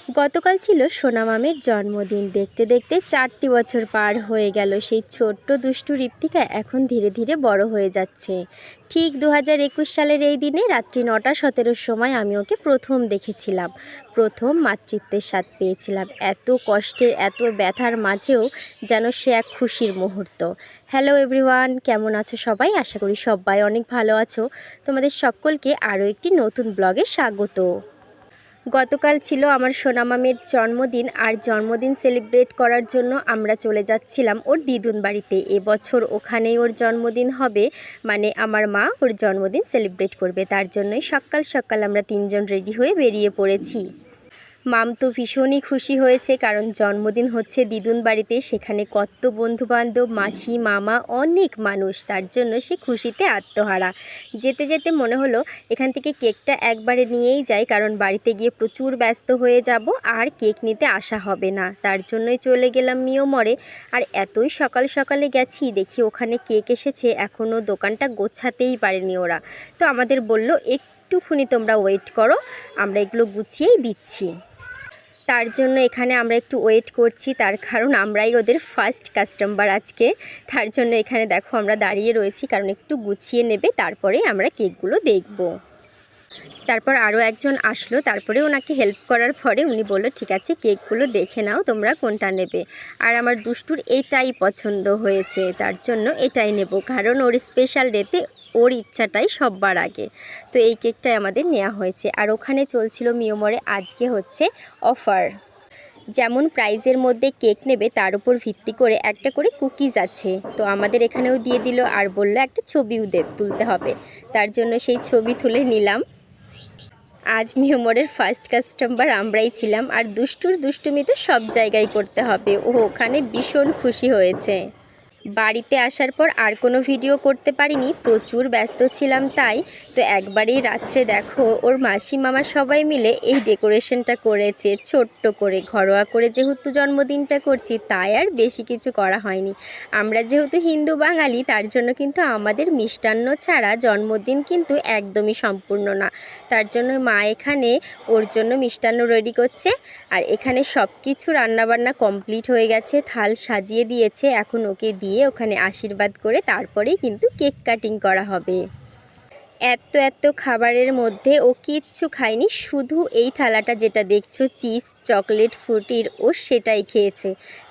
গতকাল ছিল সোনা মামের জন্মদিন। দেখতে দেখতে 4টি বছর পার হয়ে গেল। সেই ছোট্ট দুষ্টু ঋত্বিকা এখন ধীরে ধীরে বড় হয়ে যাচ্ছে। ঠিক 2021 সালের এই দিনে রাত্রি 9:17 সময় আমি ওকে প্রথম দেখেছিলাম। প্রথম মাতৃত্বের স্বাদ পেয়েছিলাম। এত কষ্টের, এত ব্যথার মাঝেও যেন সে এক খুশির মুহূর্ত। হ্যালো এভরিওয়ান, কেমন আছো সবাই? আশা করি সবাই অনেক ভালো আছো। তোমাদের সকলকে আরও একটি নতুন ব্লগে স্বাগত। গতকাল ছিল আমার সোনা মামের জন্মদিন, আর জন্মদিন সেলিব্রেট করার জন্য আমরা চলে যাচ্ছিলাম ওর দিদুন বাড়িতে। এবছর ওখানেই ওর জন্মদিন হবে, মানে আমার মা ওর জন্মদিন সেলিব্রেট করবে। তার জন্যই সকাল সকাল আমরা 3জন রেডি হয়ে বেরিয়ে পড়েছি। মাম তো ভীষণই খুশি হয়েছে, কারণ জন্মদিন হচ্ছে দিদুন বাড়িতে। সেখানে কত বন্ধুবান্ধব, মাসি মামা, অনেক মানুষ। তার জন্য সে খুশিতে আত্মহারা। যেতে যেতে মনে হলো এখান থেকে কেকটা একবারে নিয়েই যাই, কারণ বাড়িতে গিয়ে প্রচুর ব্যস্ত হয়ে যাব আর কেক নিতে আসা হবে না। তার জন্যই চলে গেলাম মিয়মরে। আর এতই সকাল সকালে গেছি, দেখি ওখানে কেক এসেছে, এখনও দোকানটা গোছাতেই পারেনি ওরা। তো আমাদের বলল একটুখানি তোমরা ওয়েট করো, আমরা এগুলো গুছিয়েই দিচ্ছি। তার জন্য এখানে আমরা একটু ওয়েট করছি, তার কারণ আমরাই ওদের ফার্স্ট কাস্টমার আজকে। তার জন্য এখানে দেখো আমরা দাঁড়িয়ে রয়েছি, কারণ একটু গুছিয়ে নেবে, তারপরে আমরা কেকগুলো দেখব। তারপর আরও একজন আসলো, তারপরে ওনাকে হেল্প করার পরে উনি বলল ঠিক আছে, কেকগুলো দেখে নাও তোমরা কোনটা নেবে। আর আমার দুষ্টুর এটাই পছন্দ হয়েছে, তার জন্য এটাই নেব, কারণ ওর স্পেশাল ডেতে ওর ইচ্ছাটাই সববার আগে। তো এই কেকটাই আমাদের নেওয়া হয়েছে। আর ওখানে চলছিল মিয়মরে আজকে হচ্ছে অফার। যেমন প্রাইজের মধ্যে কেক নেবে তার উপর ভিত্তি করে একটা করে কুকিজ আছে। তো আমাদের এখানেও দিয়ে দিল, আর বললো একটা ছবিও তুলতে হবে। তার জন্য সেই ছবি তুলে নিলাম। আজ মিয়মরের ফার্স্ট কাস্টমার আমরাই ছিলাম। আর দুষ্টুর দুষ্টুমি তো সব জায়গায় করতে হবে। ও ওখানে ভীষণ খুশি হয়েছে। বাড়িতে আসার পর আর কোনো ভিডিও করতে পারিনি, প্রচুর ব্যস্ত ছিলাম তাই। তো একবারেই রাত্রে দেখো ওর মাসি মামা সবাই মিলে এই ডেকোরেশনটা করেছে ছোট্ট করে, ঘরোয়া করে। যেহেতু জন্মদিনটা করছি তাই আর বেশি কিছু করা হয়নি। আমরা যেহেতু হিন্দু বাঙালি, তার জন্য কিন্তু আমাদের মিষ্টান্ন ছাড়া জন্মদিন কিন্তু একদমই সম্পূর্ণ না। তার জন্য মা এখানে ওর জন্য মিষ্টান্ন রেডি করছে। আর এখানে সব কিছু রান্নাবান্না কমপ্লিট হয়ে গেছে, থাল সাজিয়ে দিয়েছে। এখন ওকে দিয়ে ওখানে আশীর্বাদ করে তারপরেই কিন্তু কেক কাটিং করা হবে। এত খাবারের মধ্যে ও কিচ্ছু খায়নি, শুধু এই থালাটা যেটা দেখছো চিপস, চকলেট, ফ্রুটির, ও সেটাই খেয়েছে।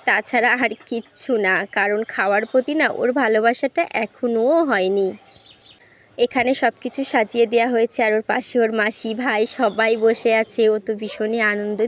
তাছাড়া আর কিচ্ছু না, কারণ খাওয়ার প্রতি না ওর ভালোবাসাটা এখনও হয়নি। এখানে সব কিছু সাজিয়ে দেওয়া হয়েছে, আর ওর পাশে ওর মাসি ভাই সবাই বসে আছে। ও তো ভীষণই আনন্দ